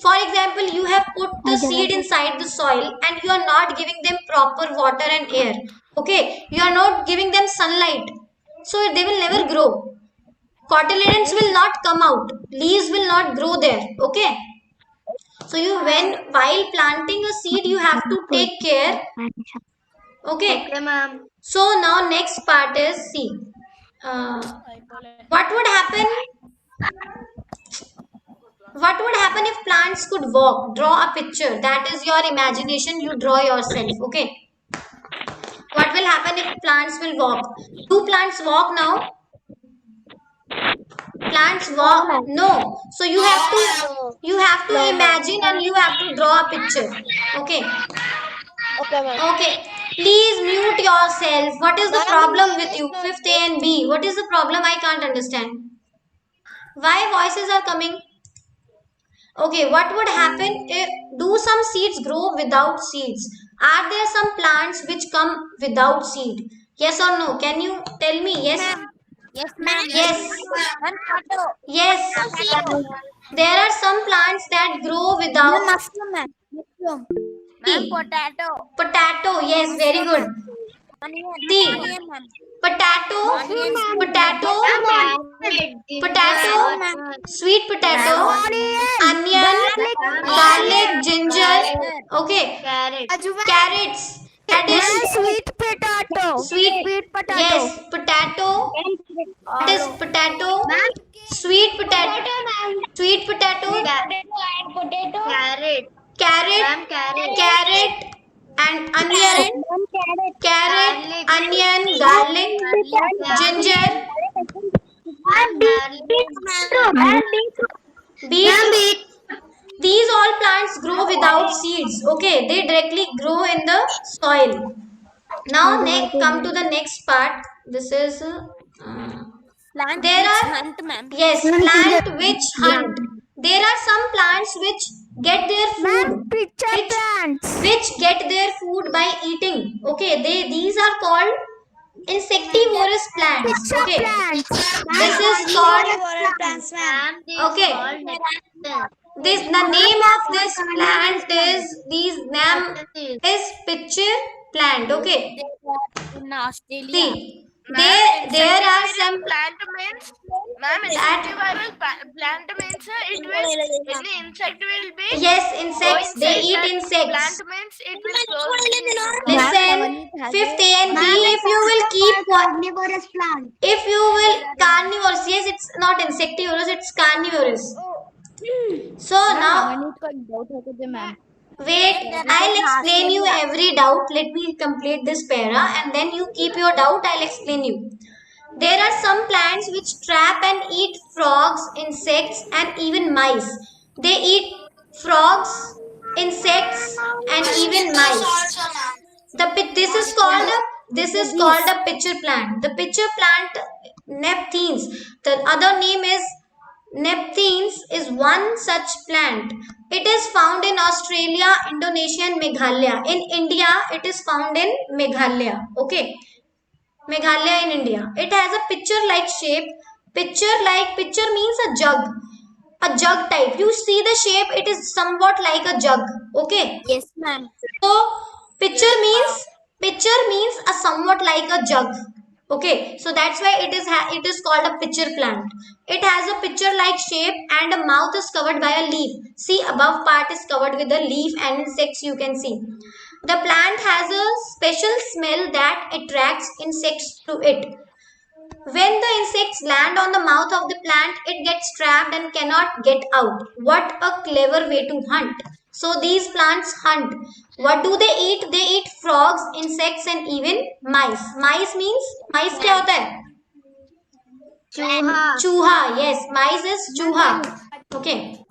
for example, you have put the seed inside the soil and you are not giving them proper water and air. Okay, you are not giving them sunlight, so they will never grow. Cotyledons will not come out. Leaves will not grow there. Okay. So while planting a seed, you have to take care. Okay. Okay, ma'am. So now next part is C. What would happen? What would happen if plants could walk? Draw a picture. That is your imagination. You draw yourself. Okay. What will happen if plants will walk? Do plants walk now? Plants walk? No. So you have to imagine and you have to draw a picture. Okay. Okay. Please mute yourself. What is the problem with you? 5th A and B. What is the problem? I can't understand. Why voices are coming? Okay, what would happen if do some seeds grow without seeds? Are there some plants which come without seed? Yes or no? Can you tell me? Yes. Yes, ma'am. Yes. Yes. There are some plants that grow without Mushroom, ma'am. Mushroom. Ma'am, potato. potato. Yes, very good. Onion. See, Onion, ma'am. potato, sweet potato, onion, garlic, ginger. Okay, carrots. That is Sweet potato. sweet. Yes, potato. That is potato. Sweet potato. Sweet potato. Carrot. Carrot. Ma'am, carrot. Carrot and onion. Carrot, onion, garlic, ginger, beet. These all plants grow without seeds. Okay, they directly grow in the soil. Now, come to the next part. This is Plant there which are hunt, ma'am. yes, plant which hunt. There are some plants which get their food. Which get their food by eating. Okay, these are called insectivorous plants. Okay, this is called okay. The name of this plant is pitcher plant. Okay, In Australia. see, there are some Plant means, ma'am, That- insectivorous plant means it will, any insect will be. yes, insects. They eat insects. Plant means it will grow. Listen, 5th A and B. If you will keep Carnivorous plant. if you will carnivorous, yes, it's not insectivorous, it's carnivorous. So now Wait, I'll explain you every doubt. Let me complete this para and then you keep your doubt. I'll explain you. There are some plants which trap and eat frogs, insects, and even mice. They eat frogs, insects, and even mice. This is called a pitcher plant. The pitcher plant Neptines. The other name is Neptines is one such plant. It is found in Australia, Indonesia, and Meghalaya. In India, it is found in Meghalaya. Okay. Meghalaya in India. It has a pitcher-like shape. Pitcher means a jug. A jug type. You see the shape, it is somewhat like a jug. Okay. Yes, ma'am. So pitcher means a somewhat like a jug. Okay, so that's why it is called a pitcher plant. It has a pitcher-like shape and a mouth is covered by a leaf. See, above part is covered with a leaf and insects you can see. The plant has a special smell that attracts insects to it. When the insects land on the mouth of the plant, it gets trapped and cannot get out. What a clever way to hunt. So these plants hunt. What do they eat? They eat frogs, insects and even mice. Mice means, mice क्या होता है? Chuha. Chuha, yes. Mice is chuha. Okay.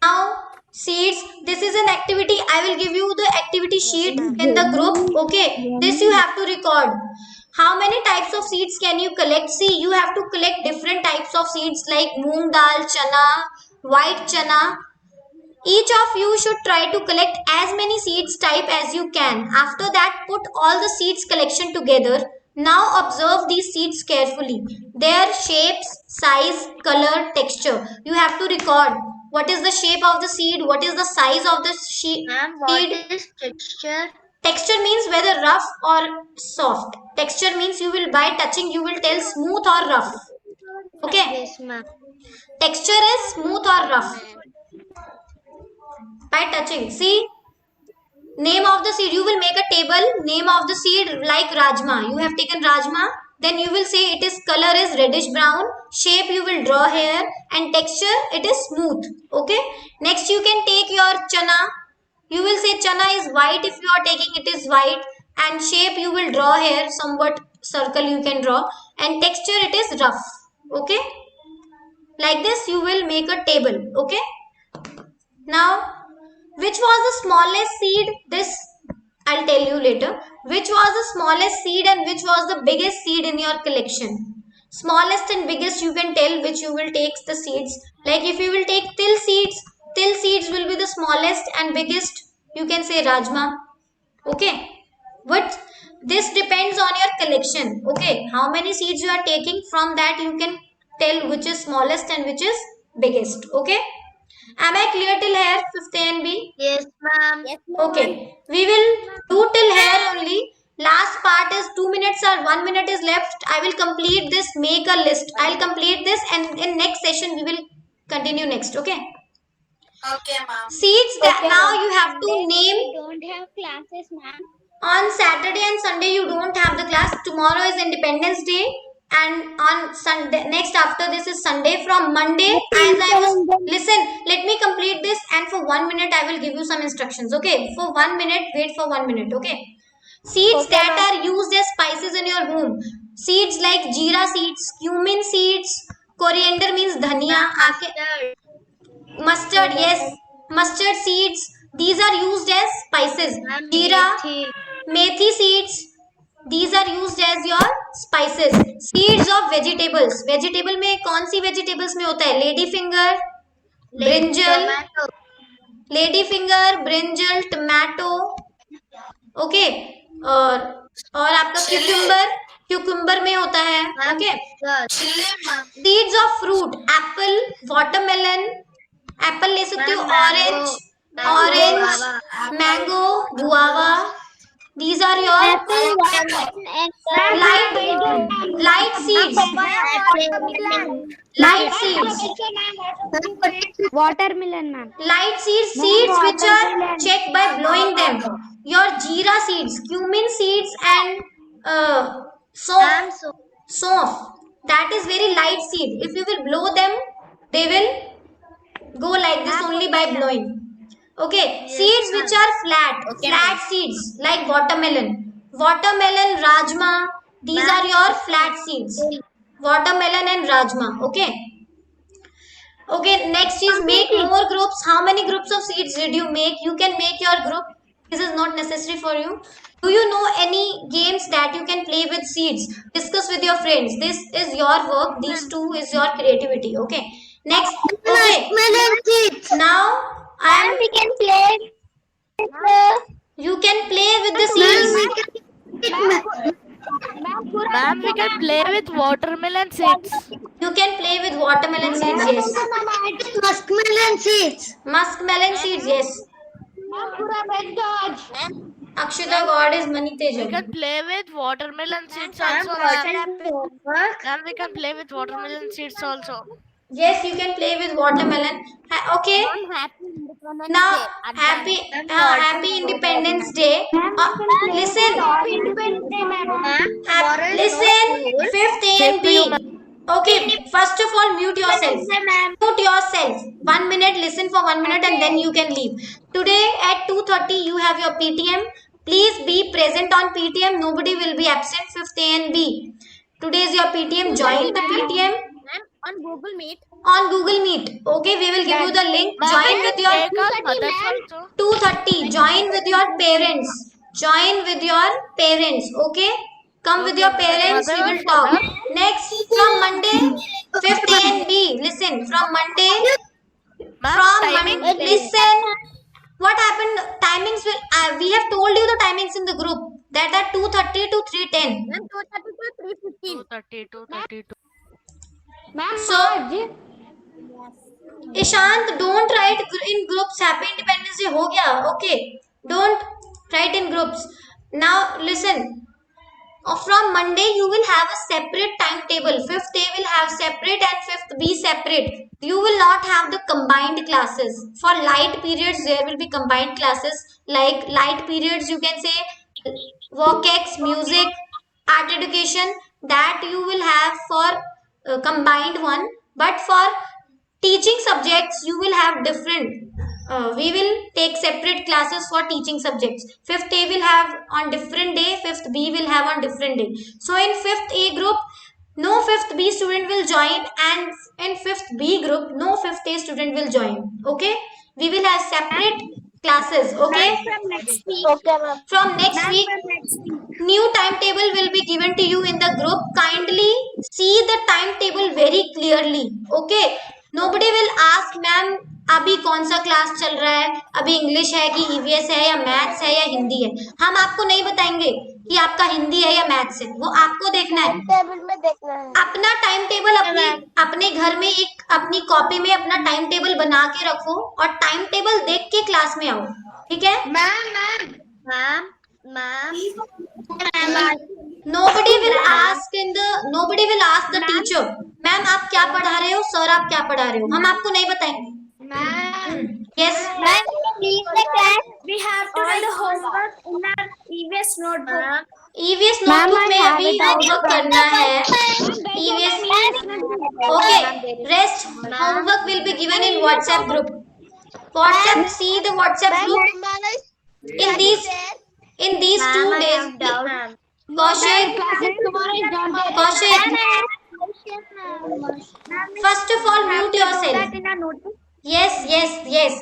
Now, seeds. This is an activity. I will give you the activity sheet in the group. Okay. This you have to record. How many types of seeds can you collect? See, you have to collect different types of seeds like moong dal, chana, white chana. Each of you should try to collect as many seeds type as you can. After that, put all the seeds collection together. Now observe these seeds carefully. Their shapes, size, color, texture. You have to record what is the shape of the seed, what is the size of the seed. Ma'am, what is texture? Texture means whether rough or soft. Texture means you will, by touching, you will tell smooth or rough. Okay. Yes, ma'am. Texture is smooth or rough. By touching. See, name of the seed. You will make a table. Name of the seed like rajma. You have taken rajma. Then you will say it is color is reddish brown. Shape you will draw here. And texture it is smooth. Okay. Next you can take your chana. You will say chana is white if you are taking it is white. And shape you will draw here. Somewhat circle you can draw. And texture it is rough. Okay. Like this you will make a table. Okay. Now, which was the smallest seed? This I'll tell you later. Which was the smallest seed and which was the biggest seed in your collection? Smallest and biggest you can tell which you will take the seeds. Like if you will take till seeds will be the smallest and biggest. You can say rajma. Okay. But this depends on your collection. Okay. How many seeds you are taking, from that you can tell which is smallest and which is biggest. Okay. Am I clear till here? 5th A and B? Yes, ma'am. Yes, ma'am. Okay. We will do till here only. Last part is 2 minutes or 1 minute is left. I will complete this. Make a list. I'll complete this and in next session we will continue next. Okay. Okay, ma'am. Seeds that now you have to name. Don't have classes, ma'am. On Saturday and Sunday you don't have the class. Tomorrow is Independence Day. And on Sunday, next after this is Sunday. From Monday, listen, let me complete this and for 1 minute I will give you some instructions. Okay, for 1 minute, wait for 1 minute. Okay. Seeds that are used as spices in your home. Seeds like jeera seeds, cumin seeds, coriander means dhania, mustard, yes, mustard seeds. These are used as spices. Jeera, methi seeds. These are used as your spices. Seeds of vegetables. Vegetable में कौन सी vegetables में होता है? Lady finger, brinjal, lady finger, brinjal, tomato. Okay. और आपका cucumber में होता है. Okay. Seeds of fruit. Apple, watermelon. Apple ले सकते हो. Orange, mango, guava. These are your light seeds. Light seeds. Watermelon, ma'am. Light seeds which are checked by blowing them. Your jeera seeds, cumin seeds and sof. That is very light seed. If you will blow them, they will go like this only by blowing. Okay, seeds which are flat, flat seeds like watermelon, rajma. These are your flat seeds. Watermelon and rajma. Okay. Okay, next is make more groups. How many groups of seeds did you make? You can make your group. This is not necessary for you. Do you know any games that you can play with seeds? Discuss with your friends. This is your work. These two is your creativity. Okay. Next. Okay. Now I am. We can play. You can play with the seeds. Ma'am, we can play with watermelon seeds. You can play with watermelon seeds. Yes. Muskmelon seeds. Muskmelon seeds. Yes. Akshita, God is Mani We Teja. can play with watermelon seeds Ma'am, also. Ma'am. homework. Ma'am, we can play with watermelon seeds also. Yes, you can play with watermelon. Okay. Now, happy Independence Day. Listen, listen. 5th A and B. Okay. First of all, mute yourself. Mute yourself. 1 minute. Listen for 1 minute, and then you can leave. Today at 2:30, you have your PTM. Please be present on PTM. Nobody will be absent. 5th A and B. Today is your PTM. Join the PTM. On Google Meet. On Google Meet. Okay, we will give you the link. Join with your Take our mothers also. 2:30. Join with your parents. Join with your parents. Okay. Come with your parents. We will talk. Next, from Monday, 5th A and B. Listen, from Monday. Ma'am, Listen. What happened? Timings will. We have told you the timings in the group. That are 2:30 to 3:10. 2:30 to 32. So, Ishant, don't write in groups. Happy Independence Day हो गया. Okay. Don't write in groups. Now listen. From Monday you will have a separate timetable. 5th A will have separate and 5th B separate. You will not have the combined classes. For light periods there will be combined classes. Like light periods you can say Vocex, music, art education. That you will have for combined one. But for teaching subjects you will have different. We will take separate classes for teaching subjects. 5th A will have on different day, 5th B will have on different day. So in 5th A group no 5th B student will join, and in 5th B group no 5th A student will join. Okay, we will have separate classes. Okay, from next week new timetable will be given to you in the group. Kindly see the timetable very clearly. Okay, nobody will ask ma'am अभी कौन सा class चल रहा है, अभी English है कि EVS है या मैथ्स है या हिंदी है. हम आपको नहीं बताएंगे कि आपका हिंदी है या मैथ्स है. वो आपको देखना है. अपना टाइम टेबल अपने घर में एक अपनी कॉपी में अपना टाइम टेबल बना के रखो और टाइम टेबल देख के क्लास में आओ. ठीक है. Nobody will ask the teacher, ma'am आप क्या पढ़ा रहे हो, सर आप क्या पढ़ा रहे हो. हम आपको नहीं बताएंगे. Yes. We have to do the homework in our EVS notebook. EVS notebook में अभी homework करना है. EVS. Okay. Rest homework will be given in WhatsApp group. WhatsApp. See the WhatsApp group. In these 2 days. Kaushik. First of all, mute yourself. Yes.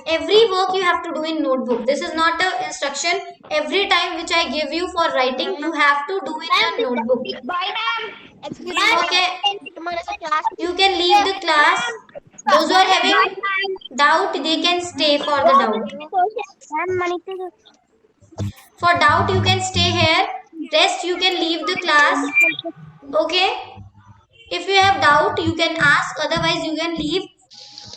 Every work you have to do in notebook. This is not a instruction. Every time which I give you for writing, you have to do in your notebook. Okay. You can leave the class. Those who are having doubt, they can stay for the doubt. For doubt, you can stay here. Rest, you can leave the class. Okay. If you have doubt, you can ask. Otherwise, you can leave.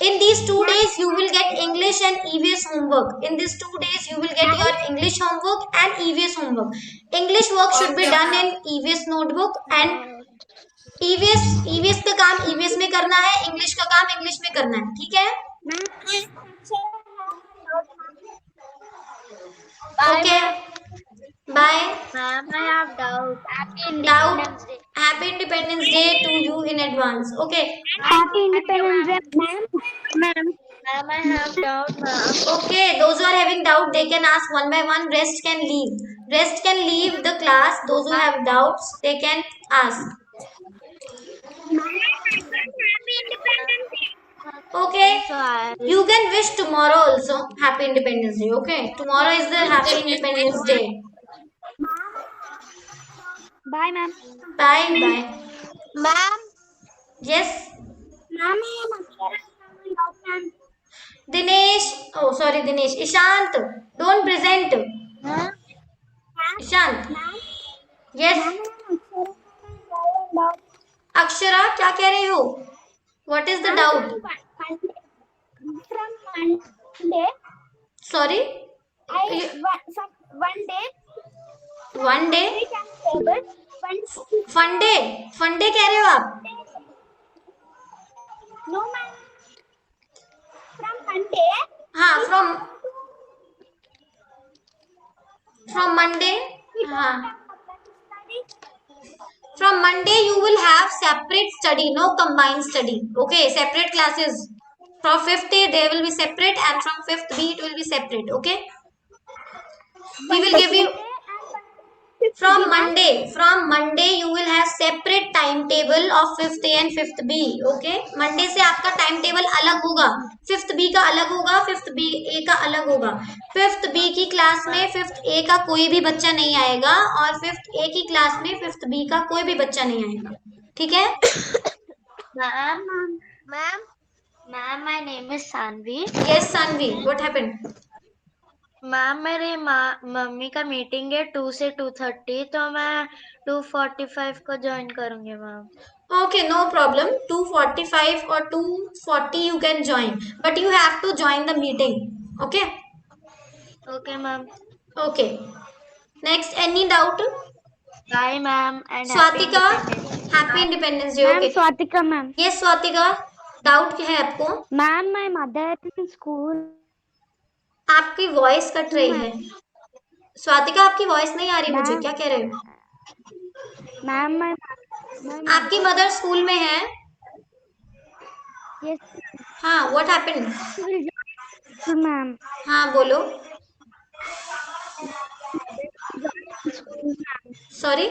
In these 2 days, you will get English and EVS homework. In these 2 days, you will get your English homework and EVS homework. English work should be done in EVS notebook, and EVS का काम EVS में करना है, English का काम English में करना है. ठीक है? Okay. Bye. Ma'am, I have doubt. Happy Independence Day to you in advance. Okay. Happy Independence Day, ma'am. Ma'am, I have doubt, ma'am. Okay, those who are having doubt, they can ask one by one. Rest can leave. Rest can leave the class. Those who have doubts, they can ask. Okay. So I You can wish tomorrow also Happy Independence Day. Okay. Tomorrow is the Happy Independence Day. Bye, ma'am. Bye bye. Ma'am, Yes. Ma'am, I am Akshara from Doubt, ma'am. Dinesh. Oh, sorry, Dinesh. Ishant. Don't present. Ishant. Yes. Akshara, क्या कह रही हो? What is the doubt? From Monday, Sorry. one day, One day. table, Fun day. Fun day कह रहे हो आप? no ma'am. From Monday, हाँ, from Monday. हाँ. From Monday you will have separate study, no combined study. Okay, separate classes. From 5th day they will be separate, and from 5th B it will be separate. Okay. We will give you from Monday you will have separate timetable of 5th A and 5th B. Okay. Monday से आपका timetable अलग होगा. 5th B का अलग होगा, 5th B A का अलग होगा. 5th B की क्लास में 5th A का कोई भी बच्चा नहीं आएगा और 5th A की क्लास में 5th B का कोई भी बच्चा नहीं आएगा. ठीक है? ma'am, my name is Sanvi. Yes, Sanvi. What happened? Ma'am मेरी मम्मी का मीटिंग है 2 से 2:30, तो मैं 2:45 को ज्वाइन करूंगी ma'am. Okay, no problem. 2:45 or 2:40 you can join, but you have to join the meeting. Okay. Okay, ma'am. Okay. Next, any doubt? Bye, ma'am. And Swatika, Happy Independence Day. Ma'am, Okay. Swatika, ma'am. Yes, Swatika. Doubt क्या है आपको? Ma'am, my mother is in school. आपकी voice cut रही है. स्वातिका, आपकी voice नहीं आ रही मुझे. क्या कह रहे हो? Ma'am, my आपकी मदर स्कूल में है? yes, हाँ. What happened? ma'am. हाँ, बोलो. Sorry.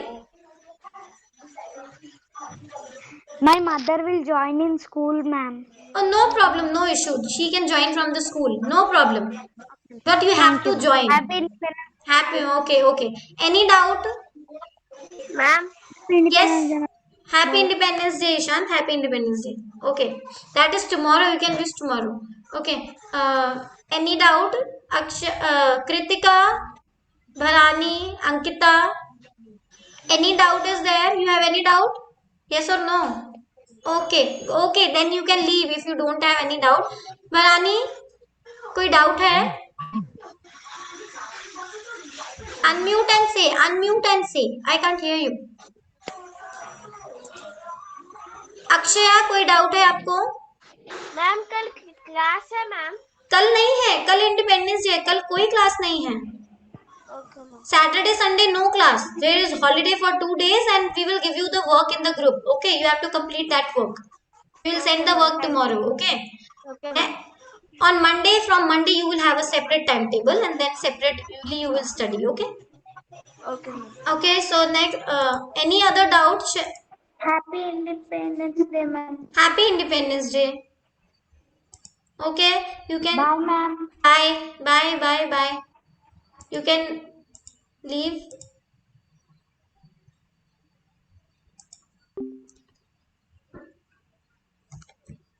My mother will join in school, ma'am. Oh, no problem, no issue. She can join from the school. No problem. But you have to join. Happy Independence Happy. Okay, okay. Any doubt? Ma'am, Yes. Happy Independence Day, Ishant. Happy Independence Day. Okay. That is tomorrow. You can wish tomorrow. Okay. Any doubt? Kritika, Bharani, Ankita. Any doubt is there? You have any doubt? Yes or no? Okay. Okay. Then you can leave if you don't have any doubt. Bharani, कोई doubt है? Unmute and say. Unmute and say. I can't hear you. अक्षया, कोई doubt है आपको? Ma'am कल class है ma'am. कल नहीं है. कल इंडिपेंडेंस डे है. कल कोई क्लास नहीं है. Saturday, Sunday, no class. There is holiday for 2 days and we will give you the work in the group. Okay, you have to complete that work. We will send the work tomorrow. Okay. On Monday, from Monday, you will have a separate timetable and then separately you will study. Okay. okay. Okay. So next, any other doubt? Happy Independence Day, ma'am. Happy Independence Day. Okay, you can. Bye, ma'am. Bye. Bye. Bye. Bye. You can leave.